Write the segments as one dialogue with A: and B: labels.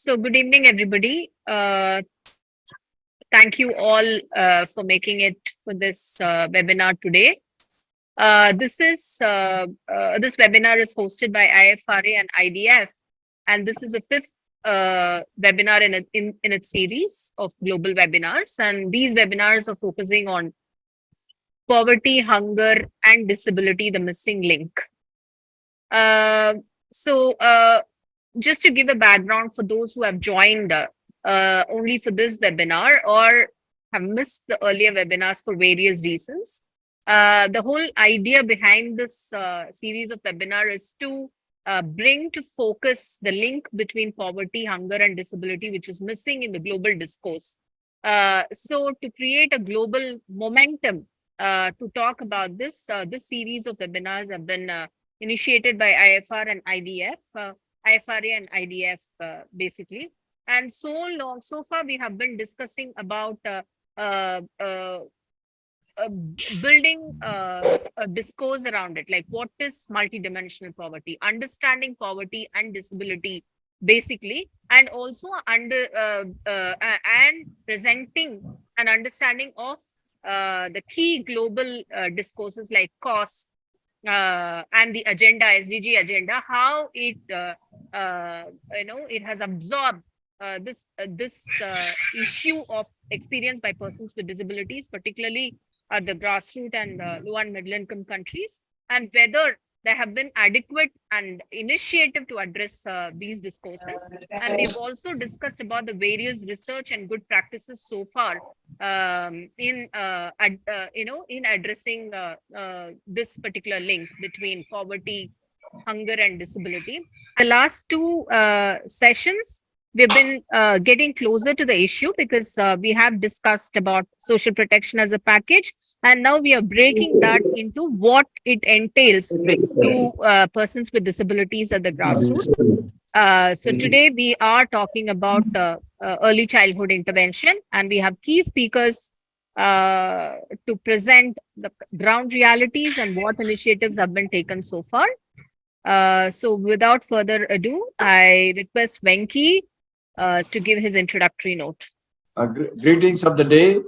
A: So good evening, everybody. Thank you all for making it for this webinar today. This webinar is hosted by IFRA and IDF, and this is the fifth webinar in its series of global webinars. And these webinars are focusing on poverty, hunger, and disability, the missing link. Just to give a background for those who have joined only for this webinar or have missed the earlier webinars for various reasons, the whole idea behind this series of webinar is to bring to focus the link between poverty, hunger, and disability, which is missing in the global discourse. So to create a global momentum to talk about this, this series of webinars have been initiated by IFR and IDF. IFRA and IDF basically. And so far we have been discussing about building a discourse around it, like what is multidimensional poverty, understanding poverty and disability basically, and also and presenting an understanding of the key global discourses like cost, and the agenda, SDG agenda, how it it has absorbed this issue of experience by persons with disabilities, particularly at the grassroots and low and middle income countries, and whether there have been adequate and initiative to address these discourses. And we've also discussed about the various research and good practices so far in addressing this particular link between poverty, hunger, and disability. The last two sessions, we've been getting closer to the issue because we have discussed about social protection as a package, and now we are breaking that into what it entails to persons with disabilities at the grassroots. So today we are talking about early childhood intervention, and we have key speakers to present the ground realities and what initiatives have been taken so far. So without further ado, I request Venki to give his introductory note.
B: Greetings of the day.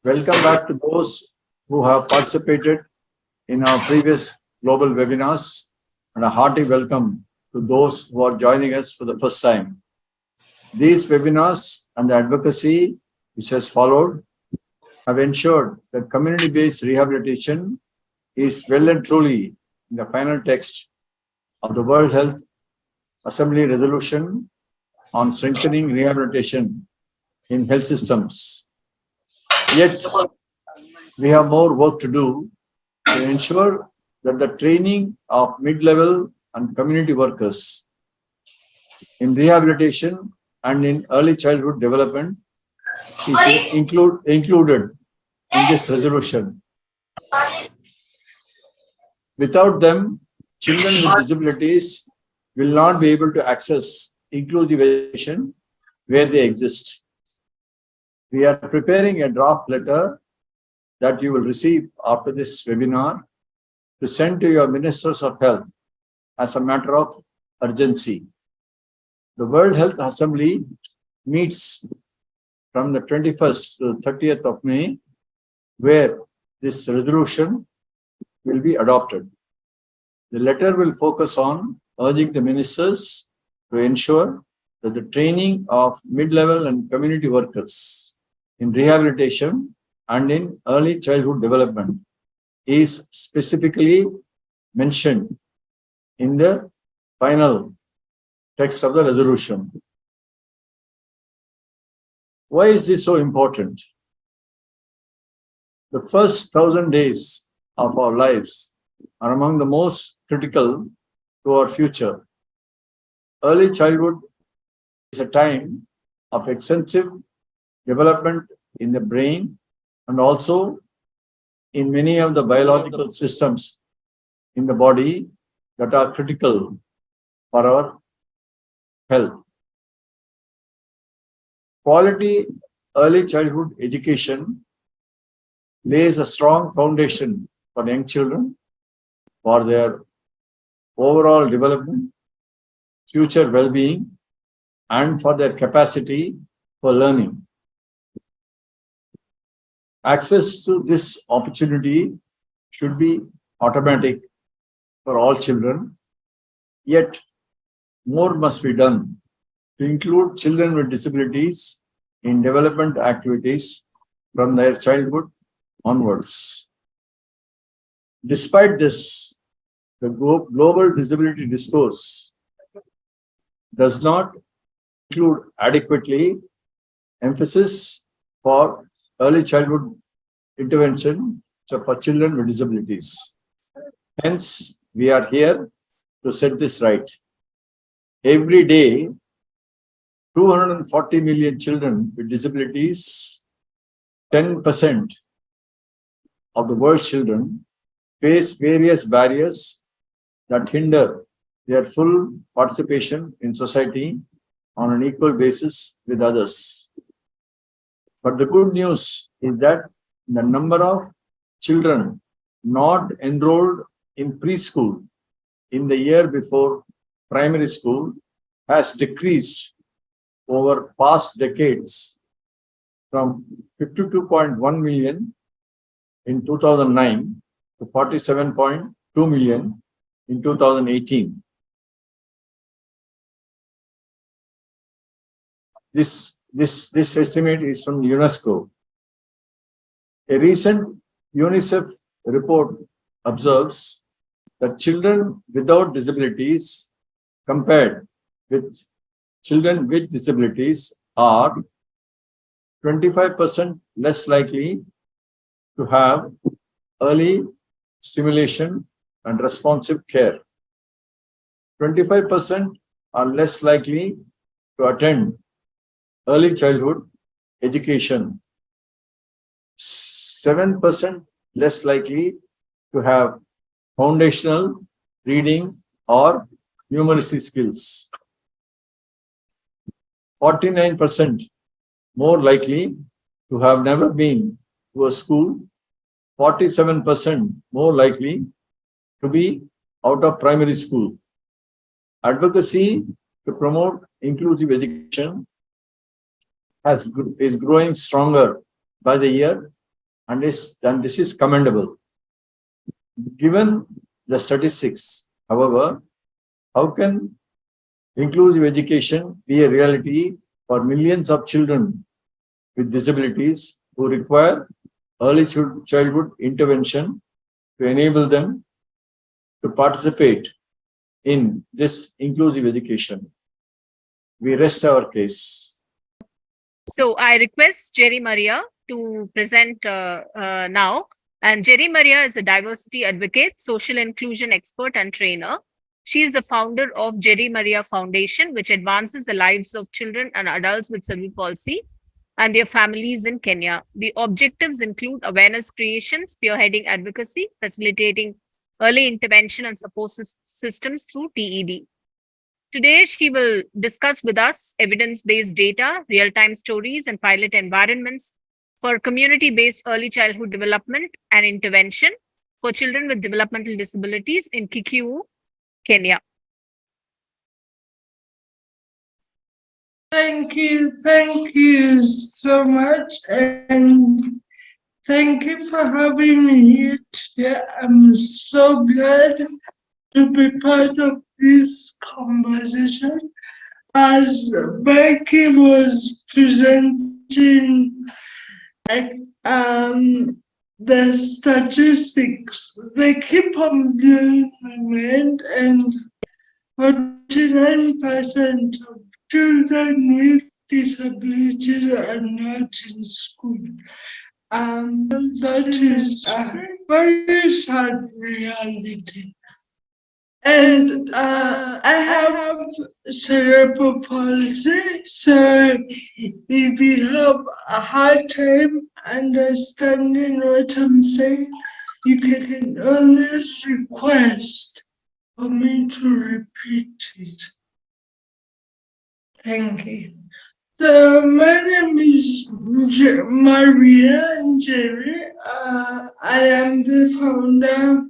B: Welcome back to those who have participated in our previous global webinars, and a hearty welcome to those who are joining us for the first time. These webinars and the advocacy which has followed have ensured that community-based rehabilitation is well and truly in the final text of the World Health Assembly resolution on strengthening rehabilitation in health systems. Yet, we have more work to do to ensure that the training of mid-level and community workers in rehabilitation and in early childhood development is included in this resolution. Without them, children with disabilities will not be able to access inclusive education where they exist. We are preparing a draft letter that you will receive after this webinar to send to your ministers of health as a matter of urgency. The World Health Assembly meets from the 21st to the 30th of May, where this resolution will be adopted. The letter will focus on urging the ministers to ensure that the training of mid-level and community workers in rehabilitation and in early childhood development is specifically mentioned in the final text of the resolution. Why is this so important? The first 1,000 days of our lives are among the most critical to our future. Early childhood is a time of extensive development in the brain and also in many of the biological systems in the body that are critical for our health. Quality early childhood education lays a strong foundation for young children for their overall development, future well-being, and for their capacity for learning. Access to this opportunity should be automatic for all children, yet more must be done to include children with disabilities in development activities from their childhood onwards. Despite this, the global disability discourse does not include adequately emphasis for early childhood intervention for children with disabilities. Hence, we are here to set this right. Every day, 240 million children with disabilities, 10% of the world's children, face various barriers that hinder their full participation in society on an equal basis with others. But the good news is that the number of children not enrolled in preschool in the year before primary school has decreased over past decades from 52.1 million in 2009 to 47.2 million in 2018. This estimate is from UNESCO. A recent UNICEF report observes that children without disabilities compared with children with disabilities are 25% less likely to have early stimulation and responsive care. 25% are less likely to attend early childhood education. 7% less likely to have foundational reading or numeracy skills. 49% more likely to have never been to a school. 47% more likely to be out of primary school. Advocacy to promote inclusive education is growing stronger by the year, and this is commendable. Given the statistics, however, how can inclusive education be a reality for millions of children with disabilities who require early childhood intervention to enable them to participate in this inclusive education? We rest our case.
A: So I request Njeri Maria to present now. And Njeri Maria is a diversity advocate, social inclusion expert, and trainer. She is the founder of Njeri Maria Foundation, which advances the lives of children and adults with cerebral palsy and their families in Kenya. The objectives include awareness creation, spearheading advocacy, facilitating early intervention and support systems through TED. Today, she will discuss with us evidence-based data, real-time stories, and pilot environments for community-based early childhood development and intervention for children with developmental disabilities in Kikuyu, Kenya.
C: Thank you so much, and thank you for having me here today. I'm so glad to be part of this conversation. As Becky was presenting the statistics, they keep on blowing my mind, and 49% of children with disabilities are not in school. That is a very sad reality. And I have cerebral palsy, so if you have a hard time understanding what I'm saying, you can always request for me to repeat it. Thank you. So my name is Maria Njeri. I am the founder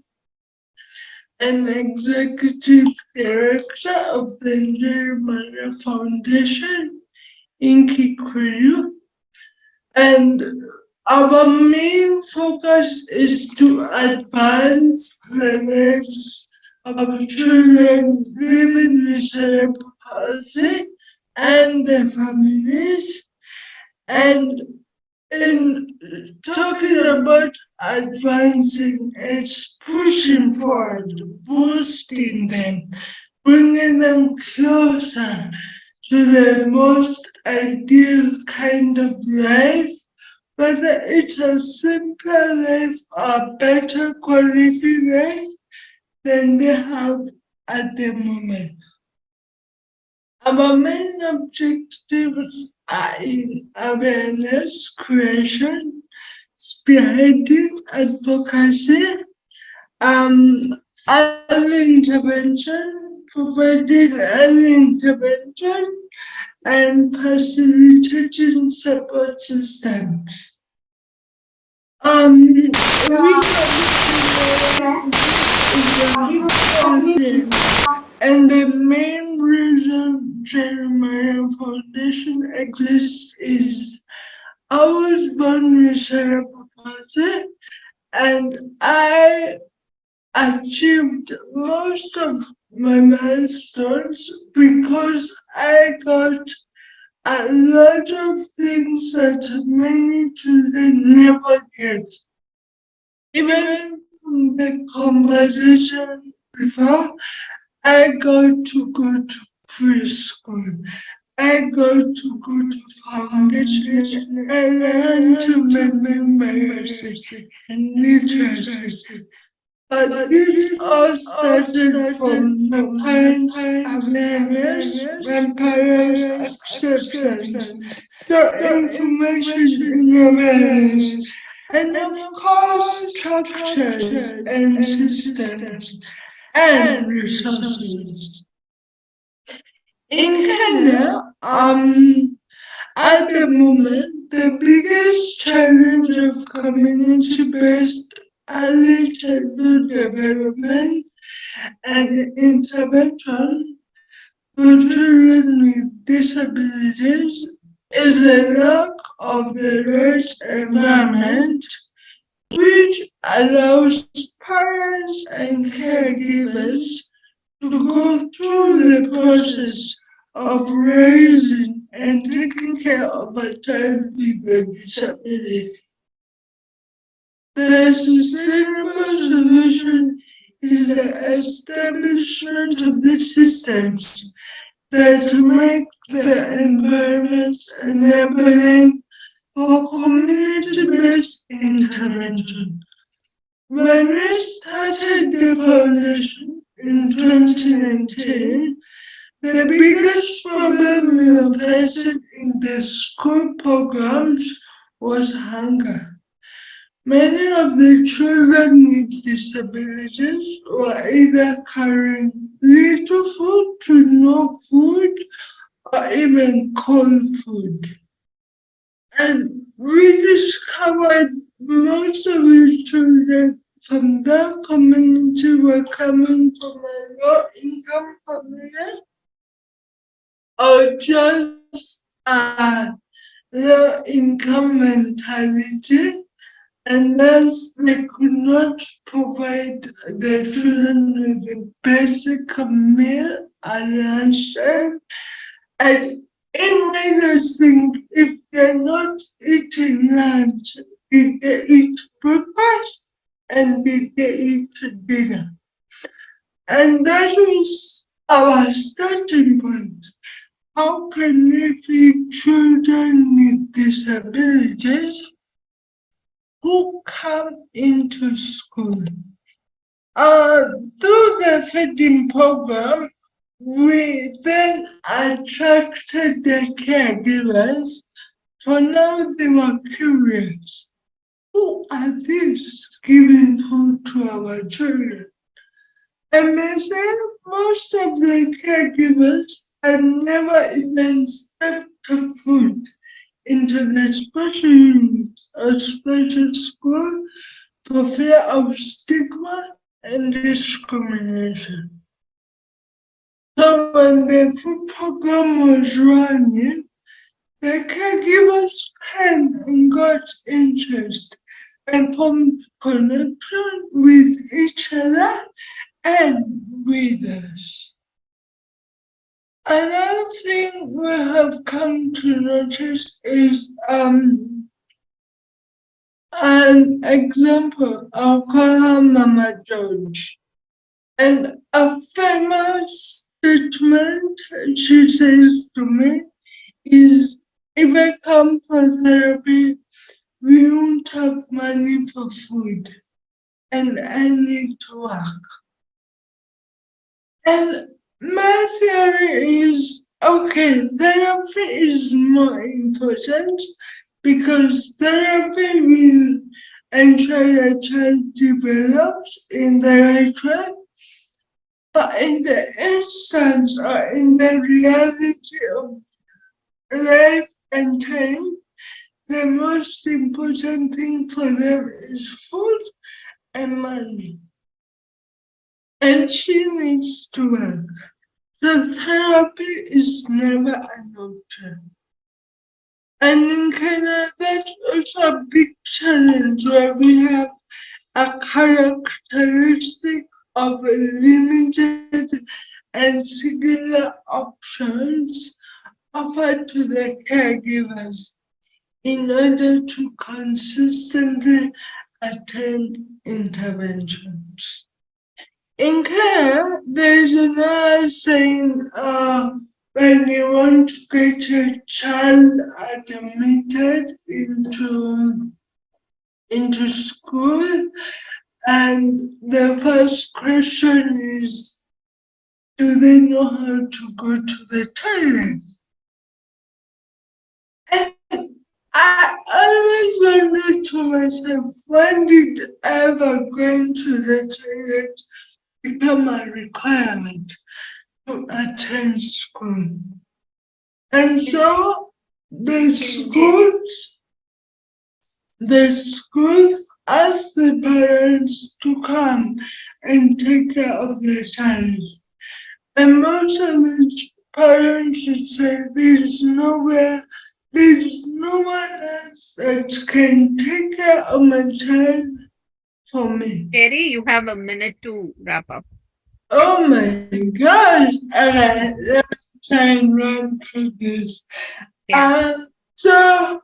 C: and Executive Director of the Njeri Maria Foundation in Kikuyu. And our main focus is to advance the lives of children living with cerebral palsy and their families. And in talking about advancing, it's pushing forward, boosting them, bringing them closer to the most ideal kind of life, whether it's a simpler life or better quality life than they have at the moment. Our main objectives are in awareness creation, spearheading advocacy, early intervention, providing early intervention, and facilitating support systems. And the main reason Njeri Maria Foundation exists is I was born with cerebral palsy, and I achieved most of my milestones because I got a lot of things that many children never get. Even from the conversation before, I got to go to preschool. I got to go to foundation. I learned to remember music and literacy. But this all started from my parents' awareness, my parents' acceptance, the information in awareness, and of course structures and systems and resources. In Kenya, at the moment, the biggest challenge of community-based early childhood development and intervention for children with disabilities is the lack of the right environment which allows parents and caregivers to go through the process of raising and taking care of a child with a disability. The sustainable solution is the establishment of the systems that make the environments enabling for community-based intervention. When we started the foundation in 2019, the biggest problem we were facing in the school programs was hunger. Many of the children with disabilities were either carrying little food to no food or even cold food. And we discovered most of the children from that community were coming from a low-income community or just a low-income mentality, and thus they could not provide the children with the basic meal and lunch. And it made us think if they're not eating lunch, did they eat breakfast and did they eat dinner? And that was our starting point. How can we feed children with disabilities who come into school? Through the feeding program, we then attracted the caregivers. For now, they were curious. Who are these giving food to our children? And they said most of the caregivers had never even stepped a foot into the special unit or special school for fear of stigma and discrimination. So when the food program was running, the caregivers came and got interest and formed connection with each other and with us. Another thing we have come to notice is an example. I'll call her Mama George. And a famous statement she says to me is, if I come for therapy, we won't have money for food and I need to work. And my theory is, okay, therapy is more important because therapy will ensure your child develops in the right way. But in the instance or in the reality of life and time, the most important thing for them is food and money. And she needs to work. So therapy is never an option. And in Kenya, that's also a big challenge where we have a characteristic of limited and singular options offered to the caregivers in order to consistently attend interventions. In Kenya, there's another saying, when you want to get your child admitted into school, and the first question is, do they know how to go to the toilet? And I always wondered to myself, when did ever going to the toilet become a requirement to attend school? And so the schools ask the parents to come and take care of their child. And most of the parents should say there's no one else that can take care of my child for me.
A: Njeri, you have a minute to wrap up.
C: Oh my gosh! Let's try and run through this.
A: Yeah.
C: So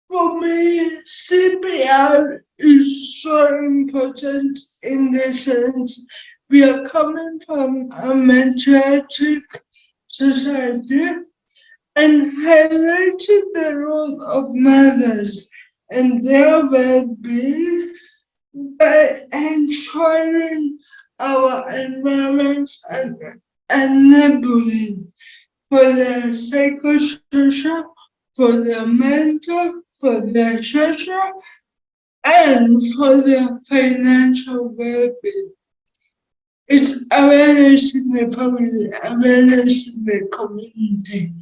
C: for me, CPR is so important in the sense we are coming from a matriarchal society and highlighted the role of mothers and their well-being by ensuring our environments and enabling for their psychosocial, for their mental, for their social, and for their financial well-being. It's awareness in the family, awareness in the community,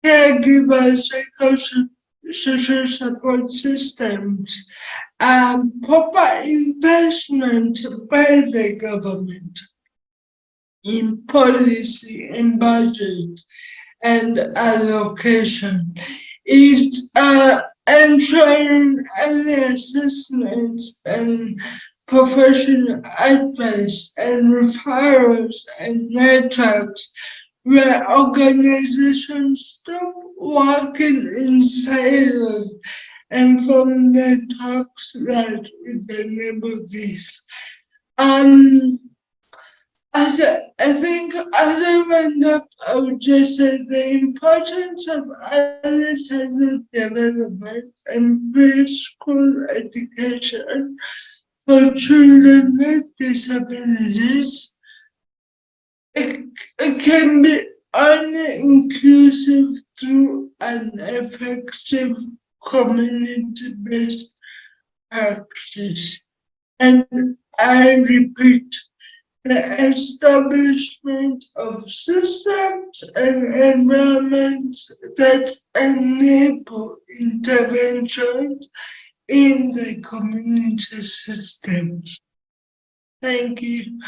C: caregivers, social support systems, and proper investment by the government in policy and budget and allocation. It's ensuring early assessments and professional advice and referrals and networks where organizations stop working in silos and from the talks that would enable this. I think as I went up, I would just say the importance of early childhood development and preschool education for children with disabilities. It can be only inclusive through an effective community-based practice. And I repeat, the establishment of systems and environments that enable interventions in the community systems. Thank you.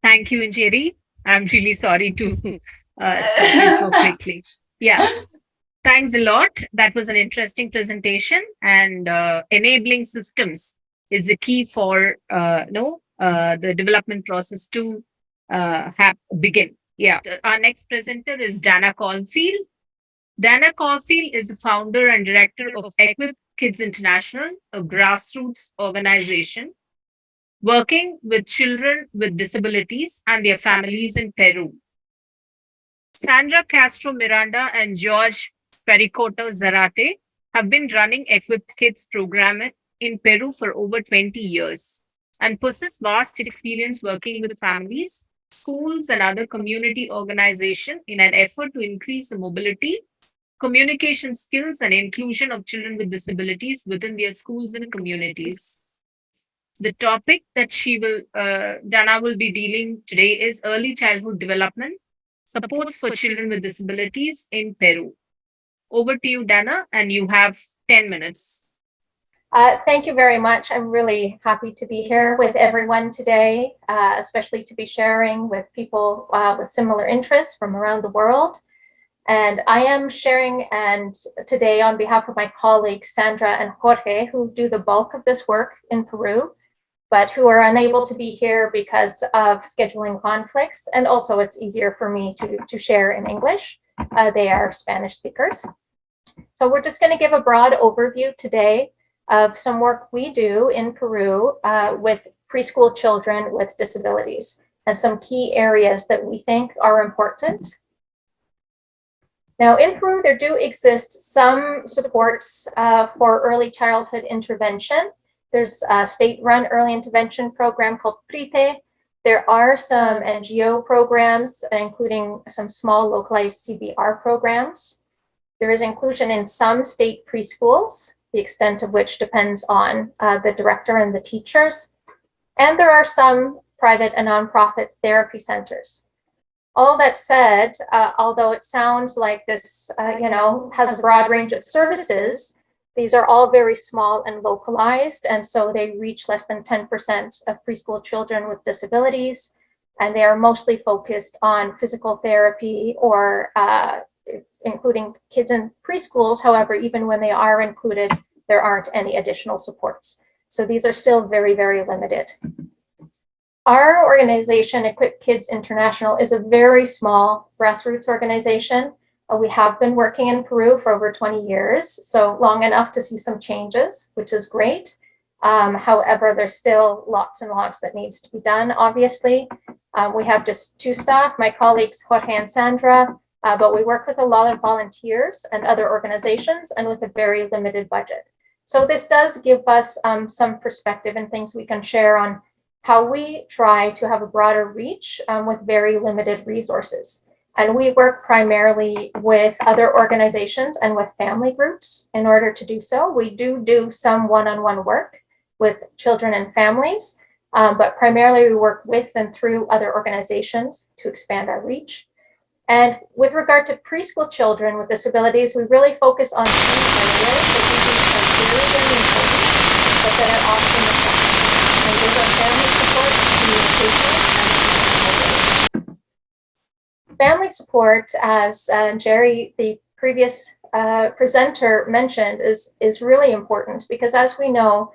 A: Thank you, Njeri. I'm really sorry to stop you so quickly. Yeah. Thanks a lot. That was an interesting presentation, and enabling systems is the key for the development process to begin. Yeah. Our next presenter is Dana Corfield. Dana Corfield is the founder and director of Equip Kids International, a grassroots organization working with children with disabilities and their families in Peru. Sandra, Castro, Miranda, and Jorge Paricoto Zarate have been running Equip Kids program in Peru for over 20 years and possess vast experience working with families, schools, and other community organizations in an effort to increase the mobility, communication skills, and inclusion of children with disabilities within their schools and communities. The topic that Dana will be dealing today is early childhood development, supports for children with disabilities in Peru. Over to you, Dana, and you have 10 minutes.
D: Thank you very much. I'm really happy to be here with everyone today, especially to be sharing with people with similar interests from around the world. And I am sharing today on behalf of my colleagues, Sandra and Jorge, who do the bulk of this work in Peru, but who are unable to be here because of scheduling conflicts. And also it's easier for me to share in English. They are Spanish speakers. So we're just going to give a broad overview today of some work we do in Peru with preschool children with disabilities and some key areas that we think are important. Now in Peru, there do exist some supports for early childhood intervention. There's a state-run early intervention program called PRITE. There are some NGO programs, including some small localized CBR programs. There is inclusion in some state preschools, the extent of which depends on the director and the teachers. And there are some private and nonprofit therapy centers. All that said, although it sounds like this has a broad range of services, these are all very small and localized, and so they reach less than 10% of preschool children with disabilities, and they are mostly focused on physical therapy or including kids in preschools. However, even when they are included, there aren't any additional supports. So these are still very, very limited. Our organization, Equip Kids International, is a very small grassroots organization. We have been working in Peru for over 20 years, so long enough to see some changes, which is great. However, there's still lots and lots that needs to be done, obviously. We have just 2 staff, my colleagues Jorge and Sandra, but we work with a lot of volunteers and other organizations and with a very limited budget. So this does give us some perspective and things we can share on how we try to have a broader reach with very limited resources. And we work primarily with other organizations and with family groups in order to do so. We do some one-on-one work with children and families, but primarily we work with and through other organizations to expand our reach. And with regard to preschool children with disabilities, we really focus on 3 areas that we think are very, very important, but that are often neglected. And those are family support, communication, and mobility. Family support, as Njeri, the previous presenter, mentioned, is really important because, as we know,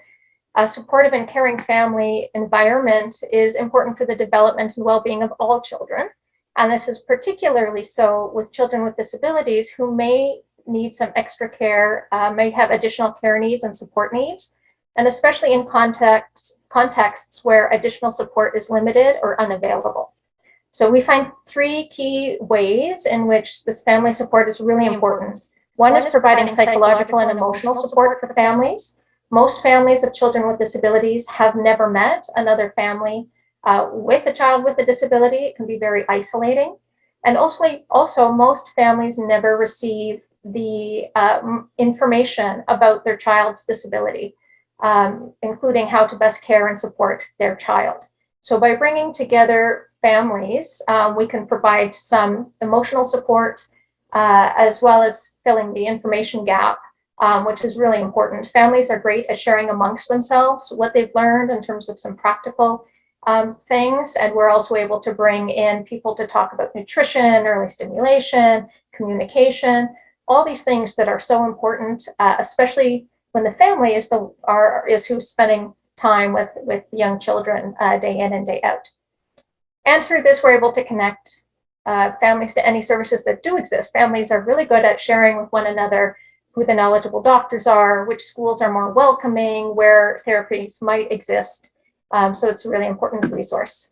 D: a supportive and caring family environment is important for the development and well-being of all children. And this is particularly so with children with disabilities who may need some extra care, may have additional care needs and support needs, and especially in contexts where additional support is limited or unavailable. So we find 3 key ways in which this family support is really important. One is providing psychological and emotional support for families. Most families of children with disabilities have never met another family with a child with a disability. It can be very isolating. And also most families never receive the information about their child's disability, including how to best care and support their child. So by bringing together families, we can provide some emotional support as well as filling the information gap which is really important. Families are great at sharing amongst themselves what they've learned in terms of some practical things. And we're also able to bring in people to talk about nutrition, early stimulation, communication, all these things that are so important, especially when the family is who's spending time with young children day in and day out. And through this, we're able to connect families to any services that do exist. Families are really good at sharing with one another who the knowledgeable doctors are, which schools are more welcoming, where therapies might exist. So it's a really important resource.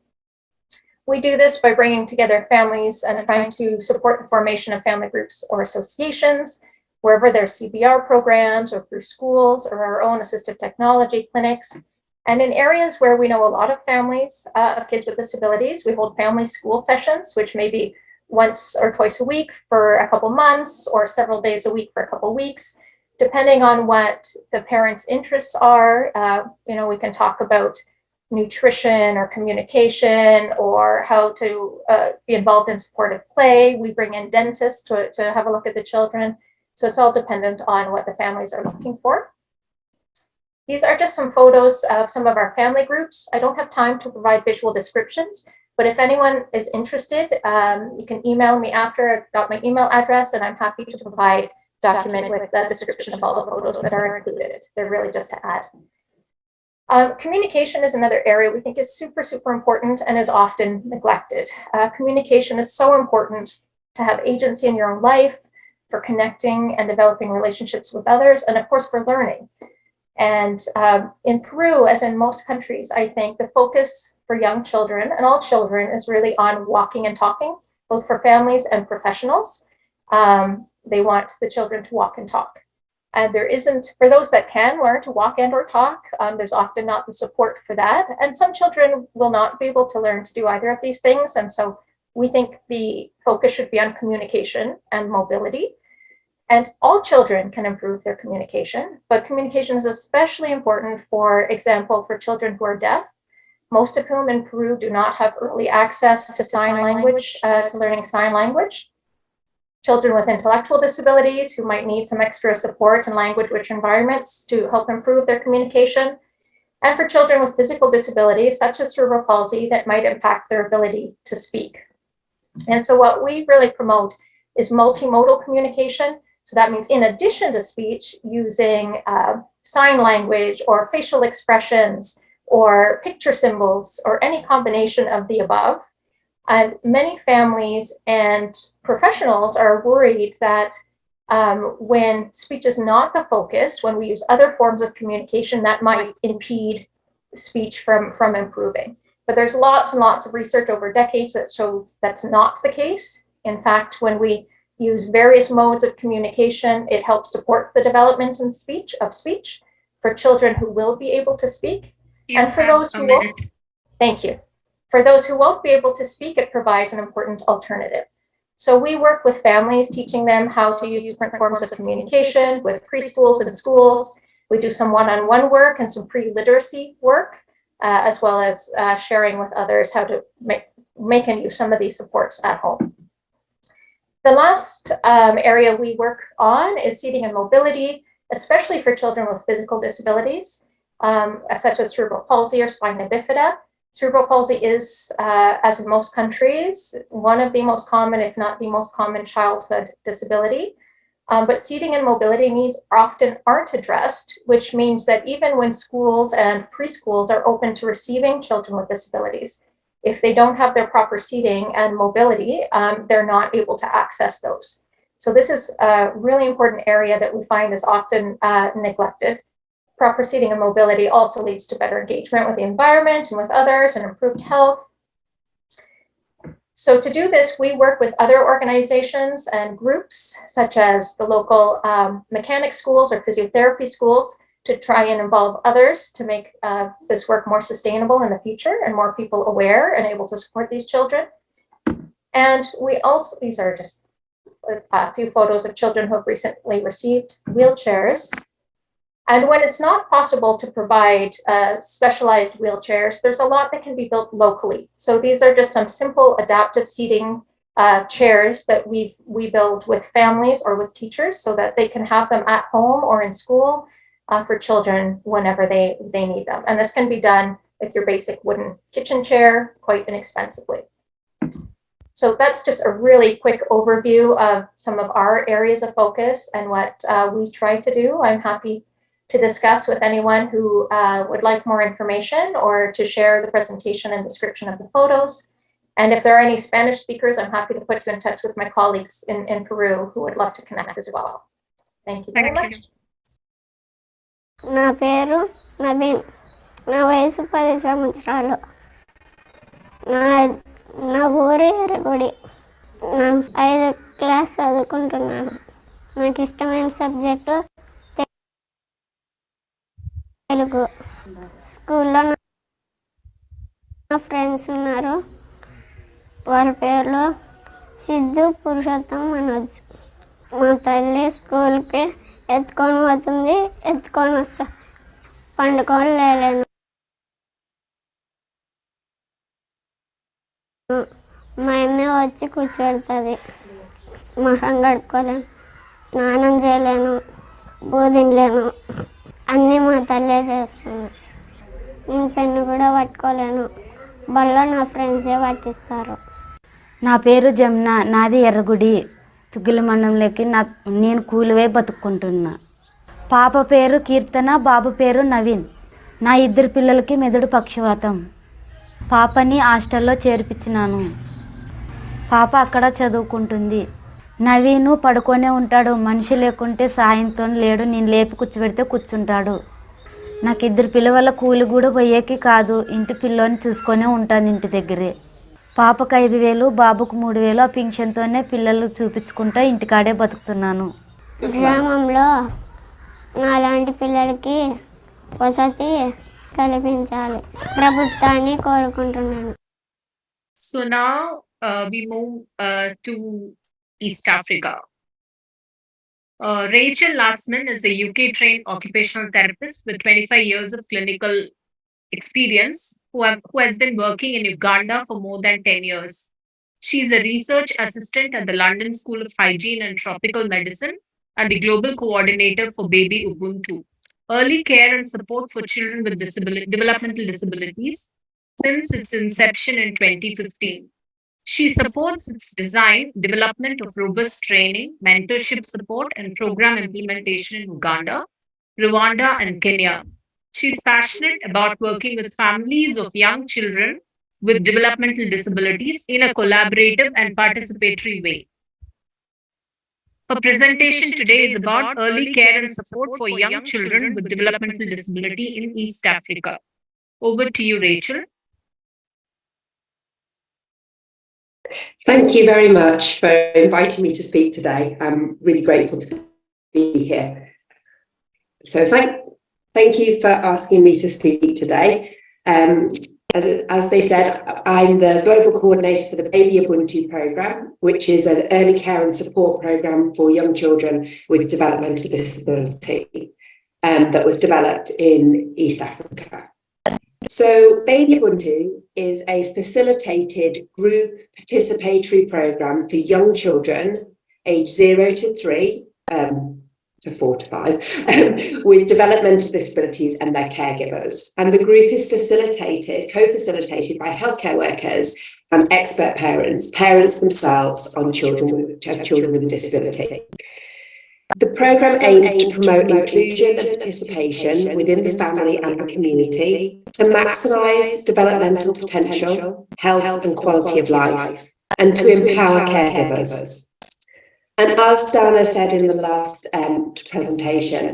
D: We do this by bringing together families and trying to support the formation of family groups or associations, wherever there's CBR programs or through schools or our own assistive technology clinics. And in areas where we know a lot of families of kids with disabilities, we hold family school sessions, which may be once or twice a week for a couple months or several days a week for a couple weeks, depending on what the parents' interests are. We can talk about nutrition or communication or how to be involved in supportive play. We bring in dentists to have a look at the children. So it's all dependent on what the families are looking for. These are just some photos of some of our family groups. I don't have time to provide visual descriptions, but if anyone is interested, you can email me after. I've got my email address, and I'm happy to provide document with the description of all the photos that are included. They're really just to add. Communication is another area we think is super, super important and is often neglected. Communication is so important to have agency in your own life, for connecting and developing relationships with others, and of course for learning. And in Peru, as in most countries, I think the focus for young children and all children is really on walking and talking, both for families and professionals. They want the children to walk and talk. And there isn't, for those that can learn to walk and or talk, there's often not the support for that. And some children will not be able to learn to do either of these things. And so we think the focus should be on communication and mobility. And all children can improve their communication, but communication is especially important, for example, for children who are deaf, most of whom in Peru do not have early access to sign language, to learning sign language. Children with intellectual disabilities who might need some extra support in language-rich environments to help improve their communication. And for children with physical disabilities, such as cerebral palsy, that might impact their ability to speak. And so what we really promote is multimodal communication. So that means in addition to speech, using sign language or facial expressions or picture symbols or any combination of the above. And many families and professionals are worried that when speech is not the focus, when we use other forms of communication, that might impede speech from improving. But there's lots and lots of research over decades that show that's not the case. In fact, when we use various modes of communication, it helps support the development and speech for children who will be able to speak. And for those who won't, thank you. For those who won't be able to speak, it provides an important alternative. So we work with families, teaching them how to use different forms of communication with preschools and schools. We do some one-on-one work and some pre-literacy work, as well as sharing with others how to make and use some of these supports at home. The last area we work on is seating and mobility, especially for children with physical disabilities, such as cerebral palsy or spina bifida. Cerebral palsy is, as in most countries, one of the most common, if not the most common, childhood disability. But seating and mobility needs often aren't addressed, which means that even when schools and preschools are open to receiving children with disabilities, if they don't have their proper seating and mobility, they're not able to access those. So this is a really important area that we find is often neglected. Proper seating and mobility also leads to better engagement with the environment and with others and improved health. So to do this, we work with other organizations and groups, such as the local mechanic schools or physiotherapy schools, to try and involve others to make this work more sustainable in the future and more people aware and able to support these children. And we also, these are just a few photos of children who have recently received wheelchairs. And when it's not possible to provide specialized wheelchairs, there's a lot that can be built locally. So these are just some simple adaptive seating chairs that we build with families or with teachers so that they can have them at home or in school for children whenever they need them. And this can be done with your basic wooden kitchen chair quite inexpensively. So that's just a really quick overview of some of our areas of focus and what we try to do. I'm happy to discuss with anyone who would like more information or to share the presentation and description of the photos. And if there are any Spanish speakers, I'm happy to put you in touch with my colleagues in Peru who would love to connect as well. Thank you very much.
E: నా పేరు నవీన్. నా వయసు 10 సంవత్సరాలు. నా ఊరు ఎర్రగుడి. నా 5వ class చదువుకుంటున్నాను. నాకు ఇష్టమైన సబ్జెక్టు తెలుగు. స్కూల్లో నా ఫ్రెండ్స్ ఉన్నారు. వాళ్ళ పేర్లు సిద్ధు, పురుషోత్తం, మనోజ్. మా తల్లి స్కూల్కి ఎత్తుకొని పోతుంది, ఎత్తుకొని వస్తా. పండుకొని లేలేను. మా అమ్మ వచ్చి కూర్చోబెడుతుంది. మొహం కడుక్కోలేను, స్నానం చేయలేను, బోధినలేను, అన్నీ మా తల్లే చేస్తుంది. నేను పెన్ను కూడా పట్టుకోలేను. బళ్ళో నా ఫ్రెండ్సే పట్టిస్తారు.
F: నా పేరు జమున. నాది ఎర్రగుడి. తుగ్గిల మండలంలోకి నేను కూలివే బతుక్కుంటున్నా. పాప పేరు కీర్తన, బాబు పేరు నవీన్. నా 2 పిల్లలకి మెదడు పక్షవాతం. పాపని హాస్టల్లో చేర్పించినాను. పాప అక్కడ చదువుకుంటుంది. నవీను పడుకొనే ఉంటాడు. మనిషి లేకుంటే సాయంతో లేడు. నేను లేపి కూర్చోబెడితే కూర్చుంటాడు. నాకు 2 పిల్లల కూలి కూడా పోయేకి కాదు. ఇంటి పిల్లోని చూసుకొనే ఉంటాను ఇంటి దగ్గరే. పాపకు 5,000, బాబుకు 3,000. ఆ పింఛన్తోనే పిల్లలు చూపించుకుంటా ఇంటికాడే బతుకుతున్నాను.
E: గ్రామంలో నాలాంటి పిల్లలకి వసతి కల్పించాలి ప్రభుత్వాన్ని కోరుకుంటున్నాను.
A: So now we move to East Africa. Rachel Lassman is a UK-trained occupational therapist with 25 years of clinical experience who has been working in Uganda for more than 10 years. She is a research assistant at the London School of Hygiene and Tropical Medicine and the global coordinator for Baby Ubuntu, early care and support for children with developmental disabilities since its inception in 2015. She supports its design, development of robust training, mentorship support, and program implementation in Uganda, Rwanda, and Kenya. She is passionate about working with families of young children with developmental disabilities in a collaborative and participatory way. Her presentation today is about early care and support for young children with developmental disability in East Africa. Over to you, Rachel.
G: Thank you very much for inviting me to speak today. I'm really grateful to be here. So thank you for asking me to speak today. As they said, I'm the global coordinator for the Baby Ubuntu program, which is an early care and support program for young children with developmental disability that was developed in East Africa. So Baby Ubuntu is a facilitated group participatory program for young children aged 0 to 3, to 4 to 5, with developmental disabilities and their caregivers. And the group is co-facilitated by healthcare workers and expert parents themselves on children with disability. The programme aims to promote inclusion and participation within the family and the community to maximise developmental potential, health and quality of life, and to empower caregivers. And as Dana said in the last presentation,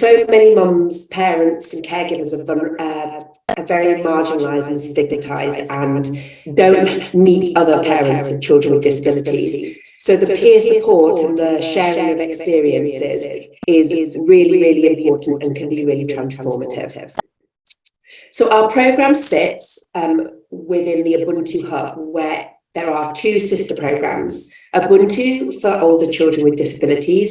G: so many mums, parents and caregivers are very marginalised and stigmatised and don't meet other parents of children with disabilities. So the peer support and the sharing of experiences is really, really important and can be really transformative. So our programme sits within the Ubuntu Hub, where there are 2 sister programmes, Ubuntu for older children with disabilities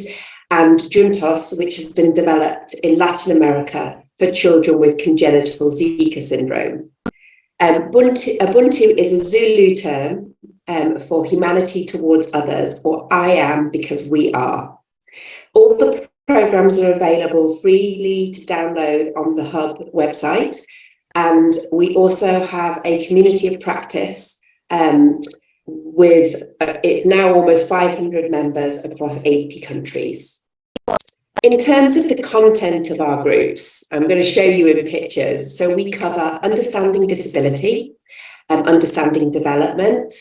G: and Juntos, which has been developed in Latin America for children with congenital Zika syndrome. Ubuntu is a Zulu term for humanity towards others, or I am because we are. All the programs are available freely to download on the Hub website. And we also have a community of practice with, it's now almost 500 members across 80 countries. In terms of the content of our groups, I'm going to show you in pictures. So we cover understanding disability, understanding development.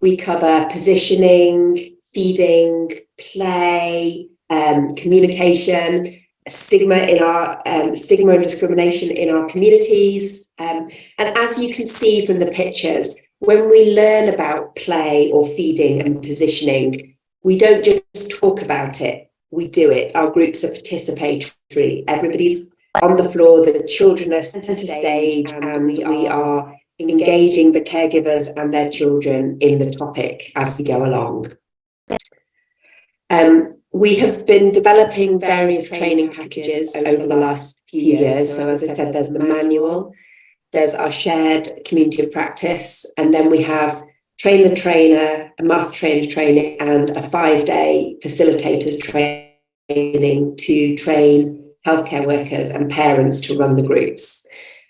G: We cover positioning, feeding, play, communication, stigma and discrimination in our communities. And as you can see from the pictures, when we learn about play or feeding and positioning, we don't just talk about it, we do it. Our groups are participatory. Everybody's on the floor, the children are centre stage, and we are engaging the caregivers and their children in the topic as we go along. We have been developing various training packages over the last few years. So as I said, there's the manual, there's our shared community of practice, and then we have train the trainer, a master trainer training, and a 5-day facilitators training to train healthcare workers and parents to run the groups.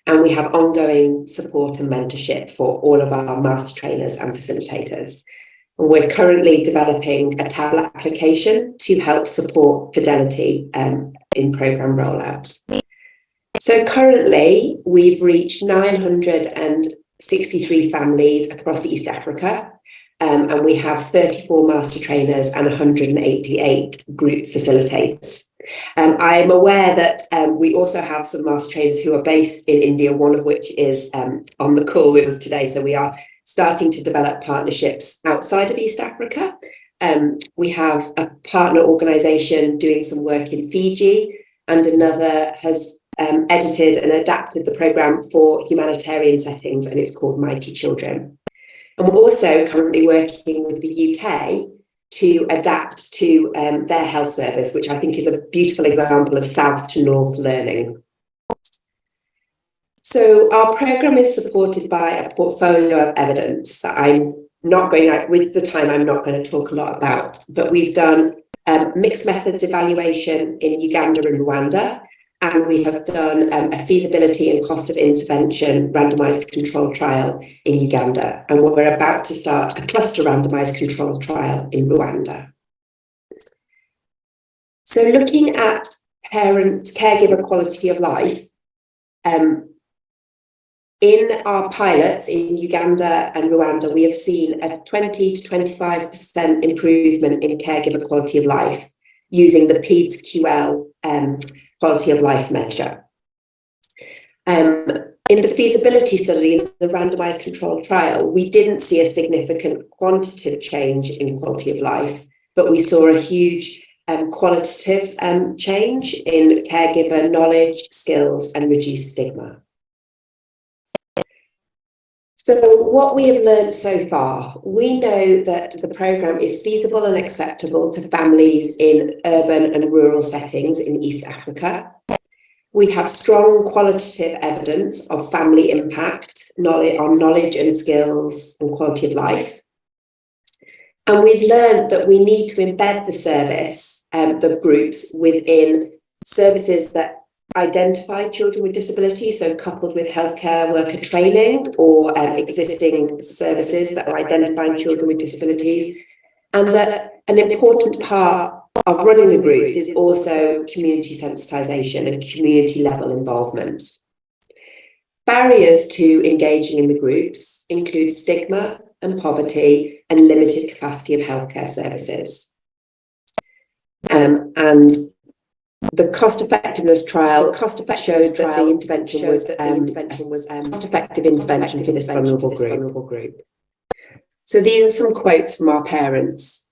G: And we have ongoing support and mentorship for all of our master trainers and facilitators. We're currently developing a tablet application to help support fidelity in programme rollout. So currently, we've reached 963 families across East Africa, and we have 34 master trainers and 188 group facilitators. I'm aware that we also have some master trainers who are based in India, one of which is on the call with us today. So we are starting to develop partnerships outside of East Africa. We have a partner organisation doing some work in Fiji, and another has edited and adapted the programme for humanitarian settings, and it's called Mighty Children. And we're also currently working with the UK to adapt to their health service, which I think is a beautiful example of south to north learning. So our programme is supported by a portfolio of evidence that I'm not going to, with the time, I'm not going to talk a lot about, but we've done mixed methods evaluation in Uganda and Rwanda, and we have done a feasibility and cost of intervention randomised controlled trial in Uganda, and we're about to start a cluster randomised controlled trial in Rwanda. So looking at caregiver quality of life, in our pilots in Uganda and Rwanda, we have seen a 20 to 25% improvement in caregiver quality of life using the PEDS-QL quality of life measure. In the feasibility study, in the randomised controlled trial, we didn't see a significant quantitative change in quality of life, but we saw a huge qualitative change in caregiver knowledge, skills, and reduced stigma. So what we have learned so far, we know that the programme is feasible and acceptable to families in urban and rural settings in East Africa. We have strong qualitative evidence of family impact, on knowledge and skills and quality of life. And we've learned that we need to embed the service, the groups, within services that identify children with disabilities, so coupled with healthcare worker training or existing services that are identifying children with disabilities, and that an important part of running the groups is also community sensitisation and community level involvement. Barriers to engaging in the groups include stigma and poverty and limited capacity of healthcare services. And the cost-effectiveness trial shows that the intervention was cost-effective intervention for this vulnerable group. So these are some quotes from our parents.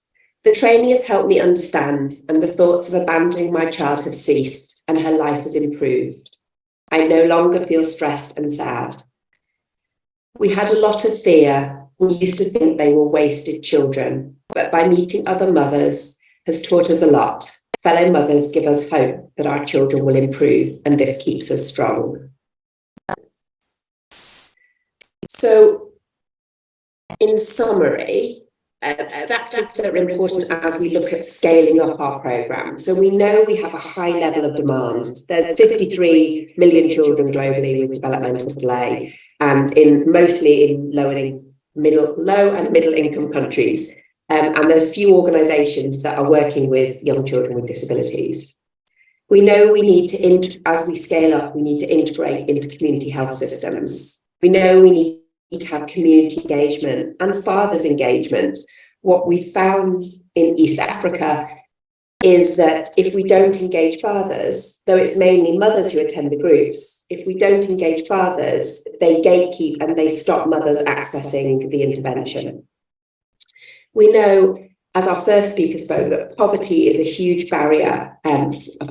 G: The training has helped me understand, and the thoughts of abandoning my child have ceased, and her life has improved. I no longer feel stressed and sad. We had a lot of fear. We used to think they were wasted children, but by meeting other mothers has taught us a lot. Fellow mothers give us hope that our children will improve, and this keeps us strong. So, in summary, factors that are important as we look at scaling up our programme. So we know we have a high level of demand. There's 53 million children globally with developmental delay, and mostly in low and middle income countries. And there's few organisations that are working with young children with disabilities. We know we need to, as we scale up, we need to integrate into community health systems. We know we need to have community engagement and fathers engagement. What we found in East Africa is that if we don't engage fathers, though it's mainly mothers who attend the groups, if we don't engage fathers, they gatekeep and they stop mothers accessing the intervention. We know, as our first speaker spoke, that poverty is a huge barrier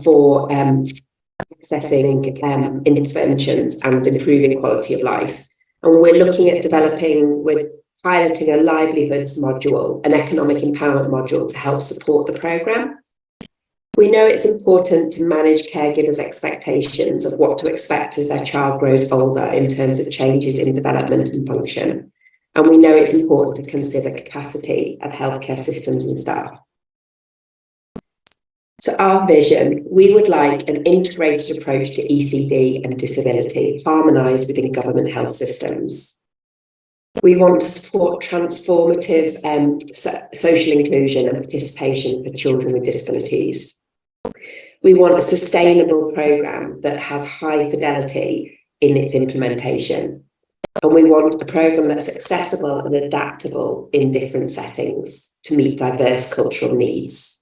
G: for accessing interventions and improving quality of life. And we're looking at we're piloting a livelihoods module, an economic empowerment module to help support the programme. We know it's important to manage caregivers' expectations of what to expect as their child grows older in terms of changes in development and function. And we know it's important to consider capacity of healthcare systems and staff. So our vision, we would like an integrated approach to ECD and disability, harmonised within government health systems. We want to support transformative social inclusion and participation for children with disabilities. We want a sustainable programme that has high fidelity in its implementation. And we want a programme that's accessible and adaptable in different settings to meet diverse cultural needs.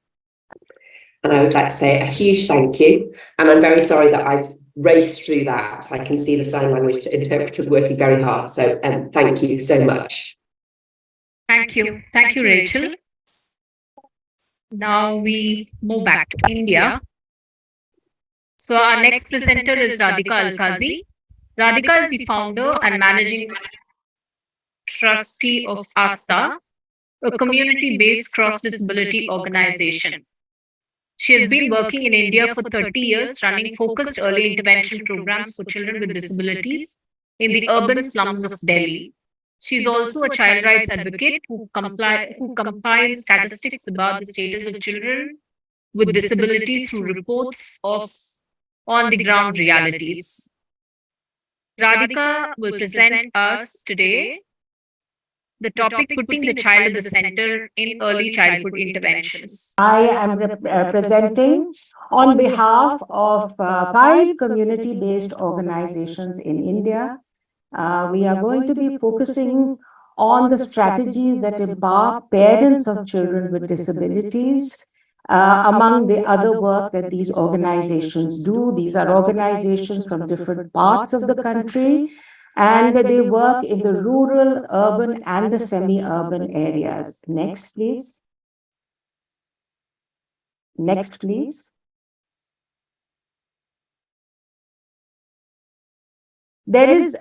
G: And I would like to say a huge thank you. And I'm very sorry that I've raced through that. I can see the sign language interpreters working very hard. So thank you so much.
A: Thank you. Thank you, Rachel. Now we move back to India. So our next presenter is Radhika Alkazi. Radhika is the founder and managing trustee of ASTA, a community-based cross-disability organization. She has been working in India for 30 years, running focused early intervention programs for children with disabilities in the urban slums of Delhi. She is also a child rights advocate who compiles statistics about the status of children with disabilities through reports of on-the-ground realities. Radhika will present us today the topic putting the child at the center in early childhood interventions.
H: I am presenting on behalf of 5 community-based organizations in India. We are going to be focusing on the strategies that empower parents of children with disabilities. Among the other work that these organizations do, these are organizations from different parts of the country, and they work in the rural, urban, and the semi-urban areas. Next, please. Next, please. There is,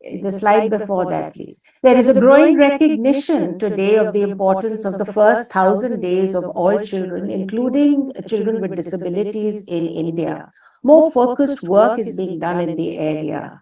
H: the slide before that, please. There is a growing recognition today of the importance of the first 1,000 days of all children, including children with disabilities in India. More focused work is being done in the area.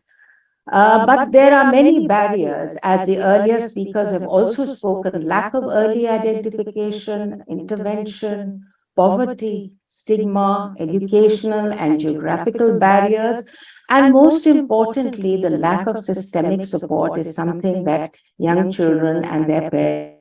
H: But there are many barriers, as the earlier speakers have also spoken: lack of early identification, intervention, poverty, stigma, educational and geographical barriers, and most importantly, the lack of systemic support is something that young children and their parents.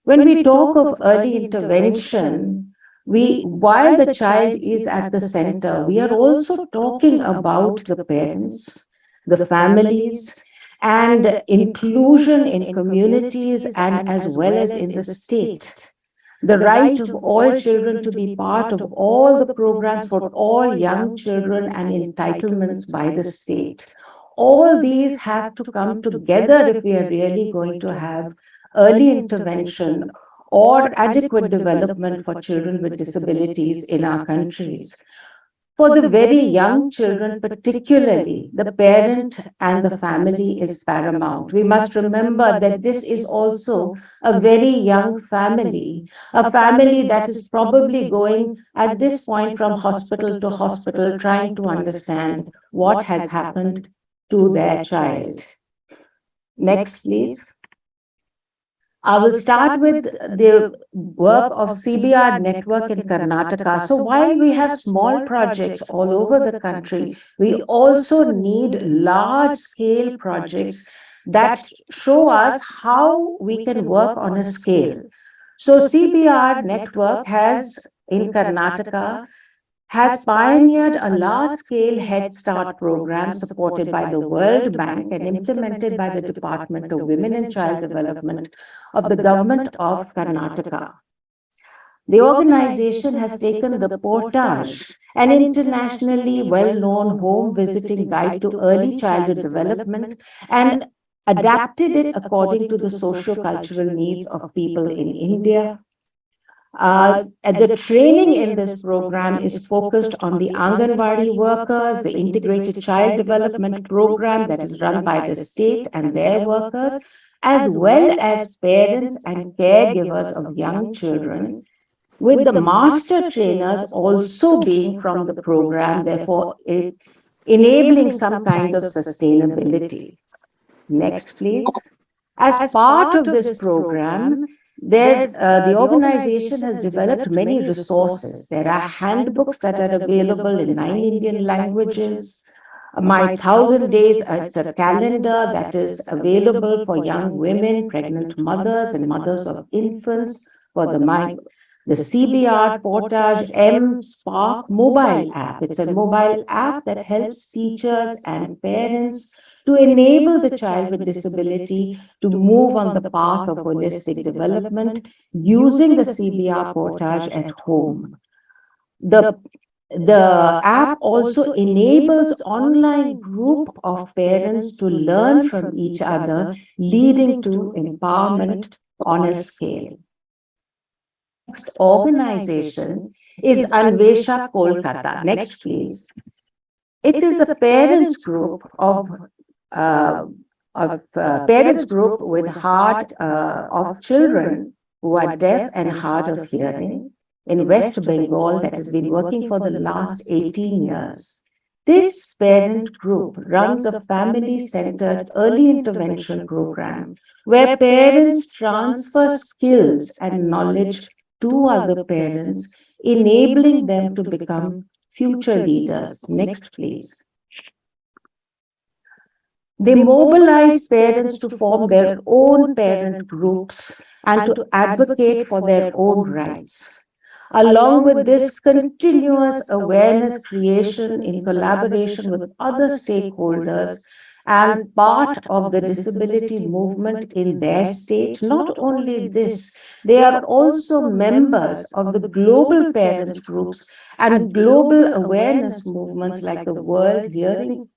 H: When we talk of early intervention, while the child is at the center, we are also talking about the parents, the families, and inclusion in communities and as well as in the state. The right of all children to be part of all the programs for all young children and entitlements by the state. All these have to come together if we are really going to have early intervention or adequate development for children with disabilities in our countries. For the very young children, particularly, the parent and the family is paramount. We must remember that this is also a very young family, a family that is probably going at this point from hospital to hospital, trying to understand what has happened to their child. Next, please. I will start with the work of CBR network in Karnataka. So while we have small projects all over the country, we also need large-scale projects that show us how we can work on a scale. So CBR network in Karnataka has pioneered a large-scale Head Start program supported by the World Bank and implemented by the Department of Women and Child Development of the Government of Karnataka. The organization has taken the Portage, an internationally well-known home visiting guide to early childhood development, and adapted it according to the socio-cultural needs of people in India. The training in this program is focused on the Anganwadi workers, the integrated child development program that is run by the state and their workers, as well as parents and caregivers of young children, with the master trainers also being from the program, therefore enabling some kind of sustainability. Next, please. As part of this program, the organization has developed many resources. There are handbooks that are available in 9 Indian languages. My 1,000 Days, it's a calendar that is available for young women, pregnant mothers, and mothers of infants for the CBR Portage M Spark mobile app. It's a mobile app that helps teachers and parents to enable the child with disability to move on the path of holistic development using the CBR Portage at home. The app also enables online group of parents to learn from each other, leading to empowerment on a scale. Next organization is Anvesha Kolkata. Next, please. It is a parents group parents group with hard of children who are deaf and hard of hearing in West Bengal that has been working for the last 18 years. This parent group runs a family-centered early intervention program where parents transfer skills and knowledge to other parents, enabling them to become future leaders. Next, please. They mobilize parents to form their own parent groups and to advocate for their own rights. Along with this continuous awareness creation in collaboration with other stakeholders and part of the disability movement in their state, not only this, they are also members of the global parents groups and global awareness movements like the World Hearing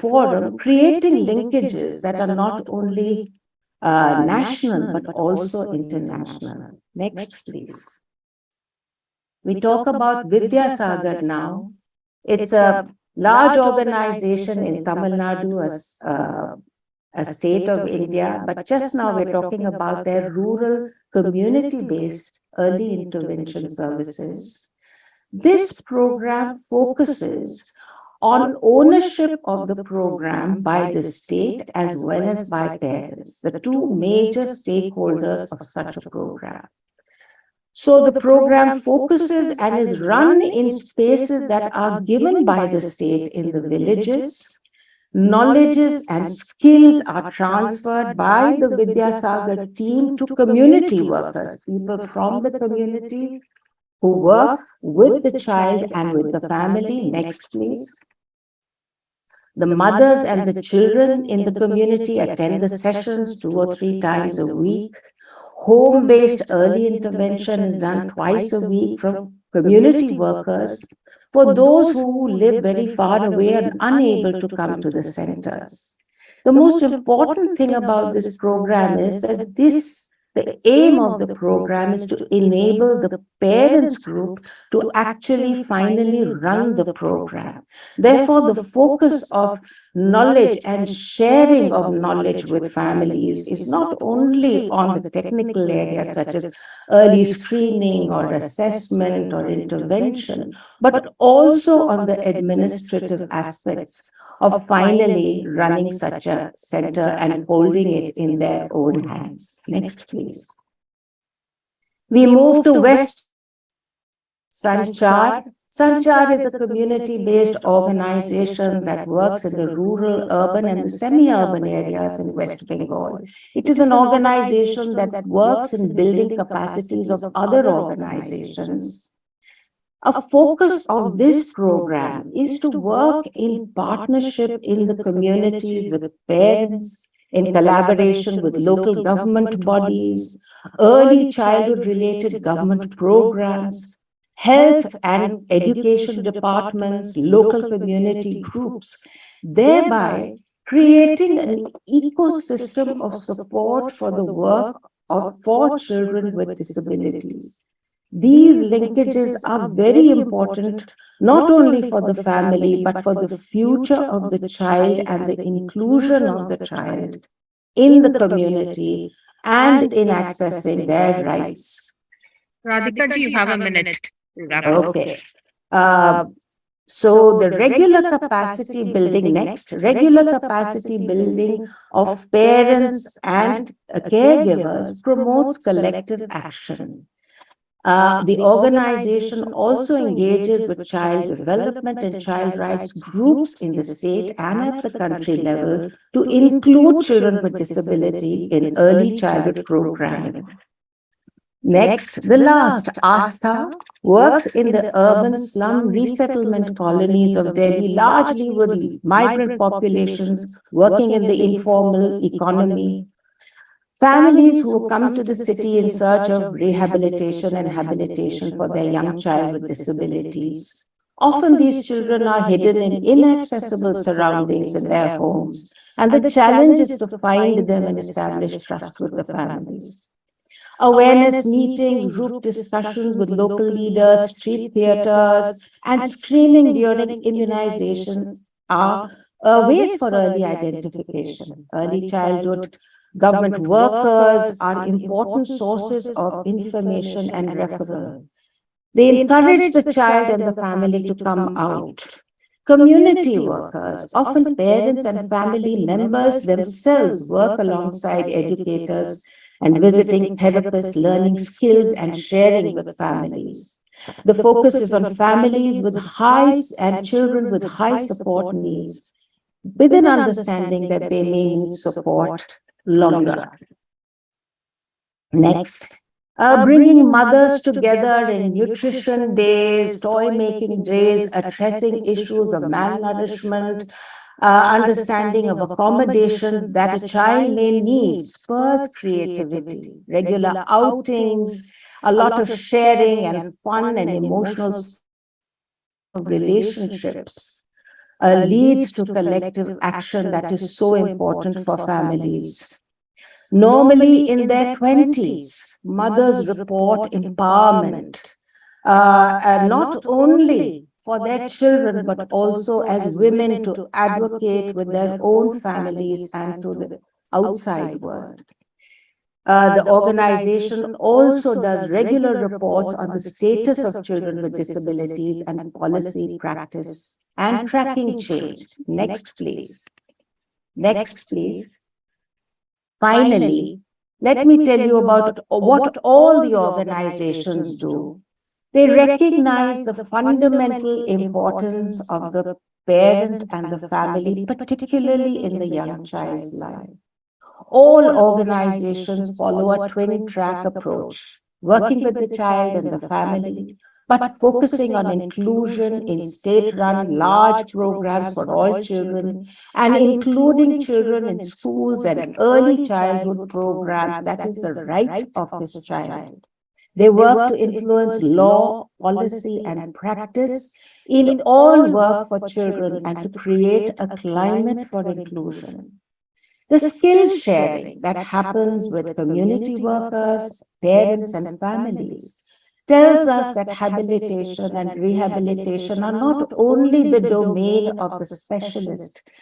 H: Forum, creating linkages that are not only national but also international. Next, please. We talk about Vidyasagar now. It's a large organization in Tamil Nadu, a state of India, but just now we're talking about their rural community-based early intervention services. This program focuses on ownership of the program by the state as well as by parents, the two major stakeholders of such a program. So the program focuses and is run in spaces that are given by the state in the villages. Knowledges and skills are transferred by the Vidyasagar team to community workers, people from the community who work with the child and with the family. Next, please. The mothers and the children in the community attend the sessions 2 or 3 times a week. Home-based early intervention is done twice a week from community workers for those who live very far away and unable to come to the centers. The most important thing about this program is that the aim of the program is to enable the parents group to actually finally run the program. Therefore, the focus of knowledge and sharing of knowledge with families is not only on the technical areas such as early screening or assessment or intervention, but also on the administrative aspects of finally running such a center and holding it in their own hands. Next, please. We move to West Sanchar. Sanchar is a community-based organization that works in the rural, urban, and the semi-urban areas in West Bengal. It is an organization that works in building capacities of other organizations. A focus of this program is to work in partnership in the community with parents, in collaboration with local government bodies, early childhood-related government programs, health and education departments, local community groups, thereby creating an ecosystem of support for the work for children with disabilities. These linkages are very important, not only for the family, but for the future of the child and the inclusion of the child in the community and in accessing their rights.
A: Radhika ji, you have a minute to wrap up.
H: Okay. So the regular capacity building next, regular capacity building of parents and caregivers promotes collective action. The organization also engages with child development and child rights groups in the state and at the country level to include children with disability in early childhood programming. Next, the last, Astha, works in the urban slum resettlement colonies of Delhi, largely with migrant populations working in the informal economy. Families who come to the city in search of rehabilitation and habilitation for their young child with disabilities. Often these children are hidden in inaccessible surroundings in their homes, and the challenge is to find them and establish trust with the families. Awareness meetings, group discussions with local leaders, street theaters, and screening during immunizations are ways for early identification. Early childhood government workers are important sources of information and referral. They encourage the child and the family to come out. Community workers, often parents and family members themselves, work alongside educators and visiting therapists, learning skills and sharing with families. The focus is on families with high and children with high support needs, with an understanding that they may need support longer. Next, bringing mothers together in nutrition days, toy making days, addressing issues of malnourishment, understanding of accommodations that a child may need, spurs creativity, regular outings, a lot of sharing and fun and emotional relationships leads to collective action that is so important for families. Normally in their 20s, mothers report empowerment, not only for their children, but also as women to advocate with their own families and to the outside world. The organization also does regular reports on the status of children with disabilities and policy practice and tracking change. Next, please. Next, please. Finally, let me tell you about what all the organizations do. They recognize the fundamental importance of the parent and the family, particularly in the young child's life. All organizations follow a twin-track approach, working with the child and the family, but focusing on inclusion in state-run large programs for all children and including children in schools and early childhood programs. That is the right of this child. They work to influence law, policy, and practice in all work for children and to create a climate for inclusion. The skill sharing that happens with community workers, parents, and families tells us that habilitation and rehabilitation are not only the domain of the specialist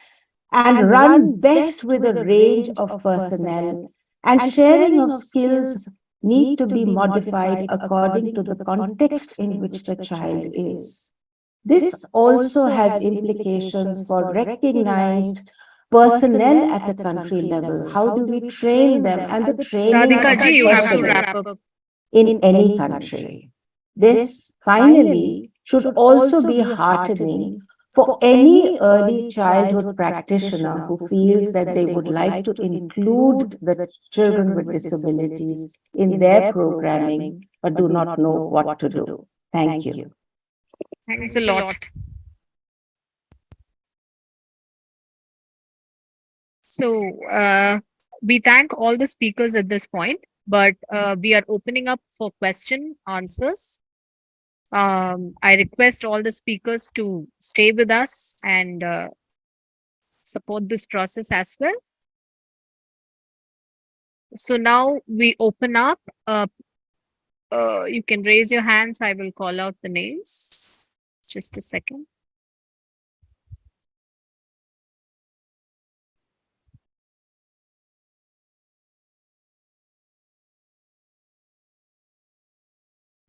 H: and run best with a range of personnel, and sharing of skills need to be modified according to the context in which the child is. This also has implications for recognized personnel at a country level. How do we train them, and the training of
A: Radhika ji, you have to wrap
H: specialists
A: up.
H: in any country? This finally should also be heartening for any early childhood practitioner who feels that they would like to include the children with disabilities in their programming but do not know what to do. Thank you.
A: Thanks a lot. So we thank all the speakers at this point, but we are opening up for question answers. I request all the speakers to stay with us and support this process as well. So now we open up. You can raise your hands. I will call out the names. Just a second.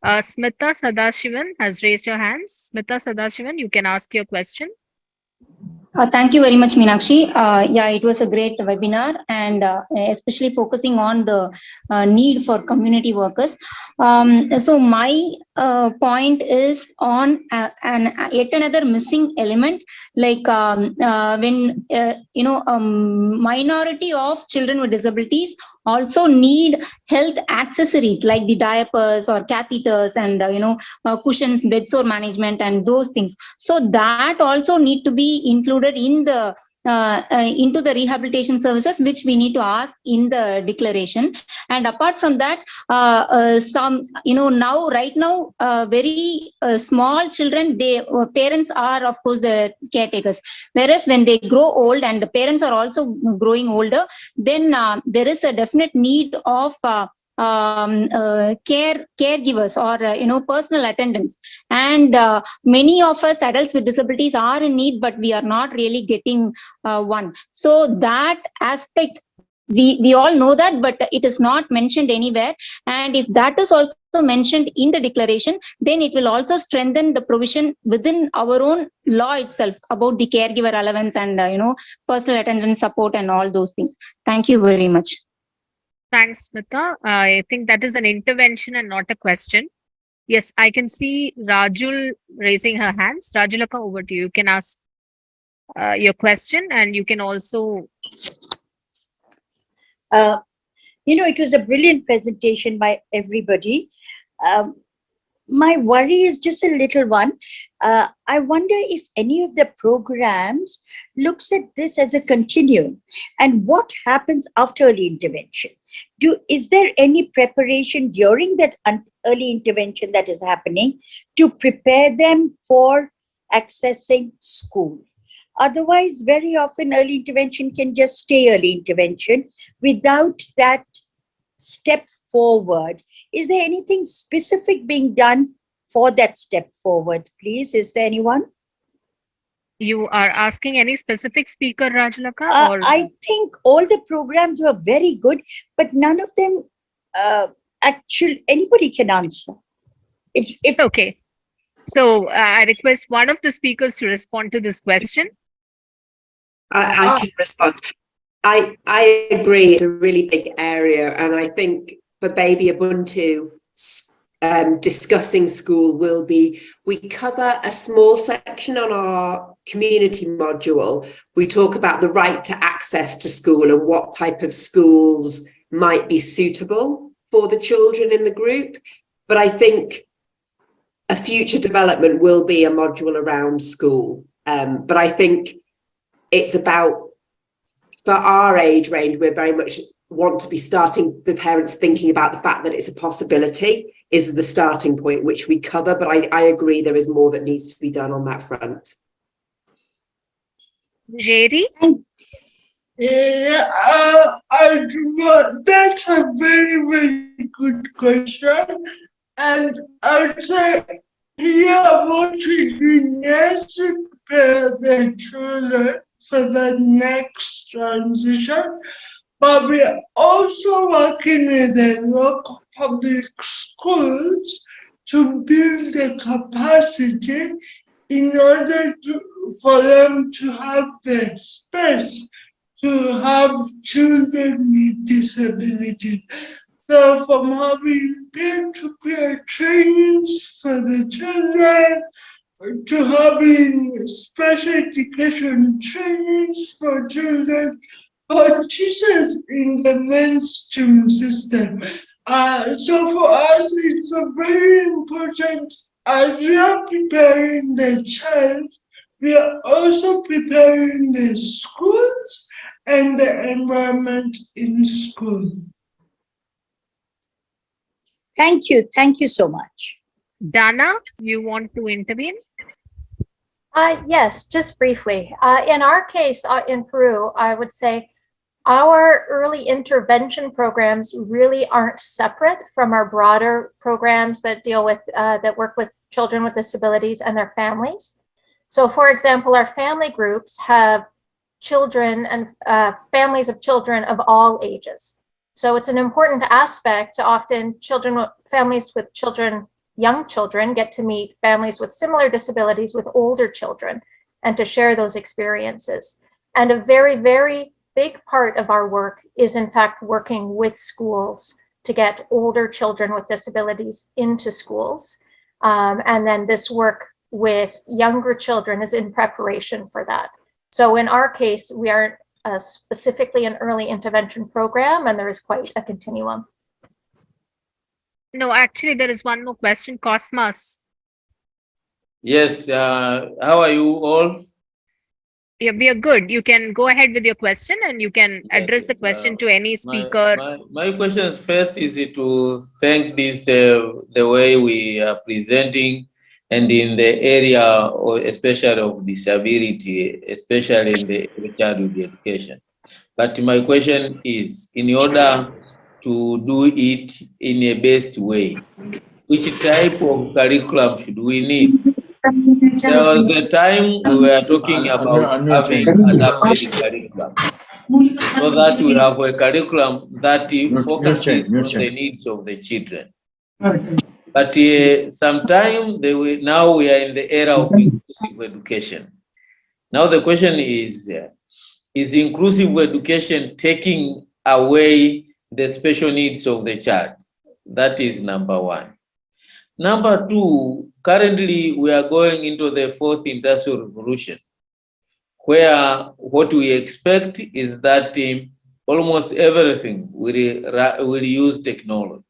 A: Smita Sadashivan has raised your hands. Smita Sadashivan, you can ask your question.
I: Thank you very much, Meenakshi. Yeah, it was a great webinar, and especially focusing on the need for community workers. So my point is on yet another missing element, like when minority of children with disabilities also need health accessories like the diapers or catheters and cushions, bed sore management, and those things. So that also need to be included in the into the rehabilitation services, which we need to ask in the declaration. And apart from that, some right now very small children, they parents are of course the caretakers, whereas when they grow old and the parents are also growing older, then there is a definite need of caregivers or personal attendants, and many of us adults with disabilities are in need, but we are not really getting one. So that aspect, we all know that, but it is not mentioned anywhere. And if that is also mentioned in the declaration, then it will also strengthen the provision within our own law itself about the caregiver allowance and personal attendant support and all those things. Thank you very much.
A: Thanks, Smita. I think that is an intervention and not a question. Yes, I can see Rajul raising her hands. Rajulaka, over to you. You can ask your question, and you can also...
J: it was a brilliant presentation by everybody. My worry is just a little one. I wonder if any of the programs looks at this as a continuum, and what happens after early intervention. Is there any preparation during that early intervention that is happening to prepare them for accessing school? Otherwise, very often early intervention can just stay early intervention without that step forward. Is there anything specific being done for that step forward, please? Is there anyone?
A: You are asking any specific speaker, Rajulaka? Or...
J: I think all the programs were very good, but none of them actually anybody can answer. If
A: Okay. So I request one of the speakers to respond to this question.
G: I can respond. I agree, it's a really big area, and I think for Baby Ubuntu, discussing school will be, we cover a small section on our community module. We talk about the right to access to school and what type of schools might be suitable for the children in the group. But I think a future development will be a module around school. But I think it's about, for our age range, we're very much want to be starting the parents thinking about the fact that it's a possibility is the starting point, which we cover. But I agree there is more that needs to be done on that front.
A: Njeri?
C: Yeah, that's a very, very good question. And I'd say, yeah, what we do next is prepare the children for the next transition, but we are also working with the local public schools to build the capacity in order for them to have the space to have children with disabilities. So from having peer-to-peer trainings for the children, to having special education trainings for children, for teachers in the mainstream system. So for us, it's a very important, as we are preparing the child, we are also preparing the schools and the environment in school.
J: Thank you so much.
A: Dana, you want to intervene?
D: Yes, just briefly. In our case, in Peru, I would say our early intervention programs really aren't separate from our broader programs that deal with, that work with children with disabilities and their families. So for example, our family groups have children and families of children of all ages. So it's an important aspect. Often families with children, young children, get to meet families with similar disabilities with older children and to share those experiences. And a very, very big part of our work is in fact working with schools to get older children with disabilities into schools. And then this work with younger children is in preparation for that. So in our case, we aren't specifically an early intervention program, and there is quite a continuum.
A: No, actually, there is one more question. Cosmos.
K: Yes, how are you all?
A: Yeah, we are good. You can go ahead with your question and you can address the question to any speaker.
K: My question first is to thank this, the way we are presenting and in the area, especially of disability, especially in the childhood education. But my question is, in order to do it in a best way, which type of curriculum should we need? There was a time we were talking about having adapted curriculum, so that we have a curriculum that focuses on the needs of the children. But sometime now we are in the era of inclusive education. Now the question is inclusive education taking away the special needs of the child? That is number one. Number two, currently we are going into the fourth industrial revolution, where what we expect is that almost everything will use technology.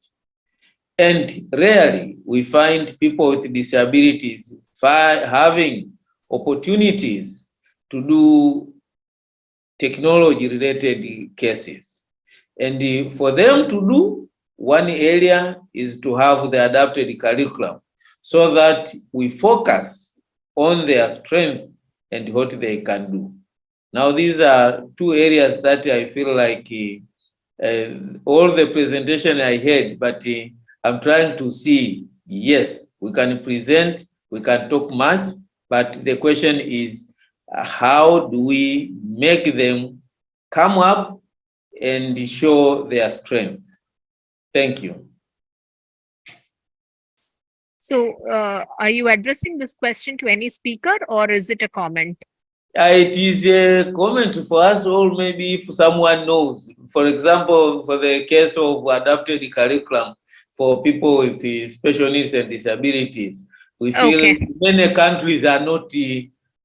K: And rarely we find people with disabilities having opportunities to do technology-related cases. And for them to do, one area is to have the adapted curriculum so that we focus on their strength and what they can do. Now, these are two areas that I feel like all the presentation I had, but I'm trying to see, yes, we can present, we can talk much, but the question is, how do we make them come up and show their strength? Thank you.
A: So are you addressing this question to any speaker or is it a comment?
K: It is a comment for us all, maybe if someone knows. For example, for the case of adapted curriculum for people with special needs and disabilities, we feel many countries are not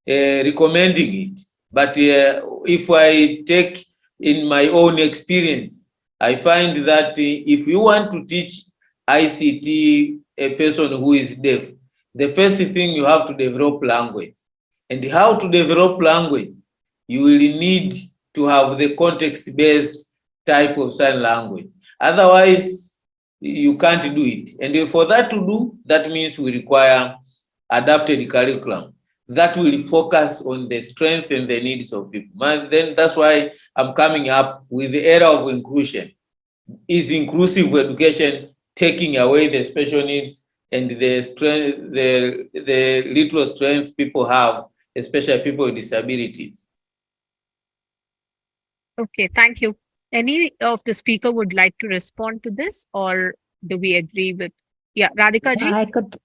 K: recommending it. But if I take in my own experience, I find that if you want to teach ICT a person who is deaf, the first thing you have to develop language. And how to develop language? You will need to have the context-based type of sign language. Otherwise, you can't do it. And for that to do, that means we require adapted curriculum that will focus on the strength and the needs of people. Then that's why I'm coming up with the era of inclusion. Is inclusive education taking away the special needs and the strength, the little strength people have, especially people with disabilities?
A: Okay, thank you. Any of the speaker would like to respond to this, or do we agree with? Yeah, Radhika ji.
H: I could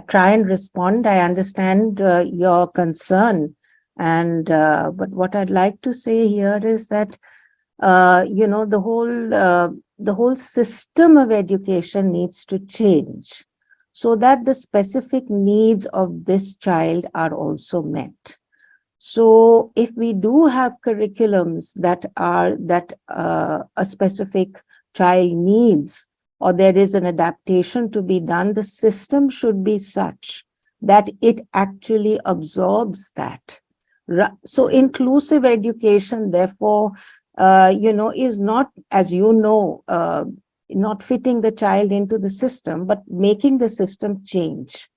H: try and respond. I understand your concern, and but what I'd like to say here is that the whole system of education needs to change so that the specific needs of this child are also met. So if we do have curriculums that a specific child needs, or there is an adaptation to be done, the system should be such that it actually absorbs that. So inclusive education, therefore, is not, as you know, not fitting the child into the system, but making the system change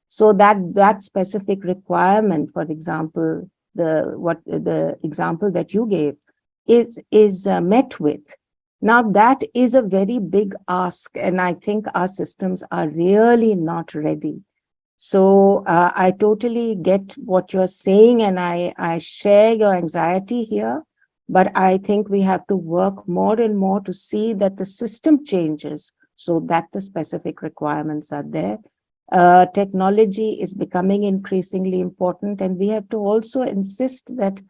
H: so that that specific requirement, for example, the example that you gave is met with. Now that is a very big ask, and I think our systems are really not ready. So I totally get what you're saying, and I share your anxiety here, but I think we have to work more and more to see that the system changes so that the specific requirements are there. Technology is becoming increasingly important, and we have to also insist that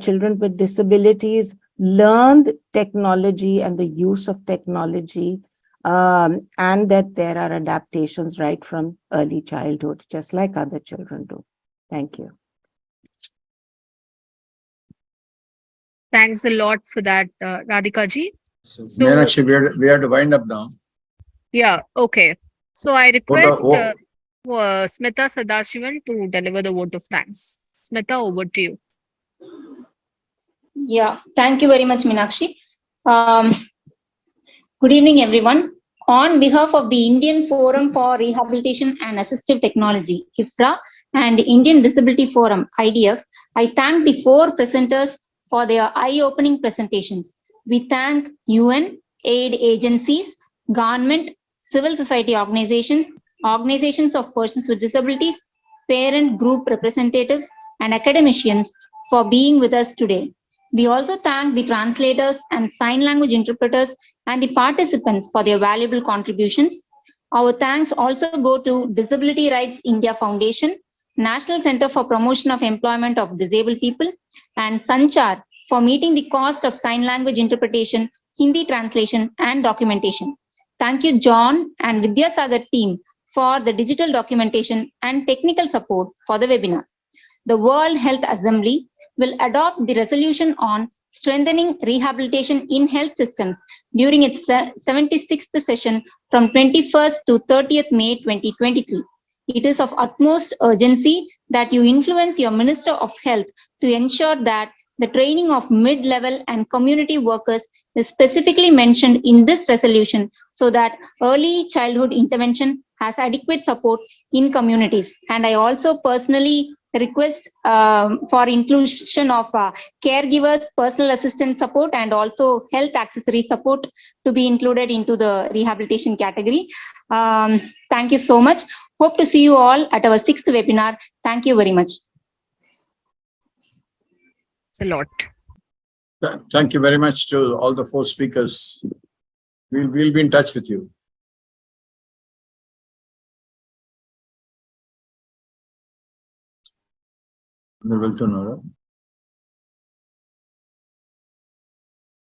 H: children with disabilities learn the technology and the use of technology, and that there are adaptations right from early childhood, just like other children do. Thank you.
A: Thanks a lot for that, Radhika ji.
B: So, Meenakshi, we have to wind up now.
A: Yeah, okay. So I request Smita Sadashivan to deliver the vote of thanks. Smita, over to you.
I: Yeah, thank you very much, Meenakshi. Good evening, everyone. On behalf of the Indian Forum for Rehabilitation and Assistive Technology, IFRA, and Indian Disability Forum, IDF, I thank the four presenters for their eye-opening presentations. We thank UN, aid agencies, government, civil society organizations, organizations of persons with disabilities, parent group representatives, and academicians for being with us today. We also thank the translators and sign language interpreters and the participants for their valuable contributions. Our thanks also go to Disability Rights India Foundation, National Center for Promotion of Employment of Disabled People, and Sanchar for meeting the cost of sign language interpretation, Hindi translation, and documentation. Thank you, John and Vidyasagar team for the digital documentation and technical support for the webinar. The World Health Assembly will adopt the resolution on strengthening rehabilitation in health systems during its 76th session from 21st to 30th May 2023. It is of utmost urgency that you influence your Minister of Health to ensure that the training of mid-level and community workers is specifically mentioned in this resolution so that early childhood intervention has adequate support in communities. And I also personally request for inclusion of caregivers, personal assistant support, and also health accessory support to be included into the rehabilitation category. Thank you so much. Hope to see you all at our 6th webinar. Thank you very much.
A: It's a lot.
B: Thank you very much to all the four speakers. We'll be in touch with you. We'll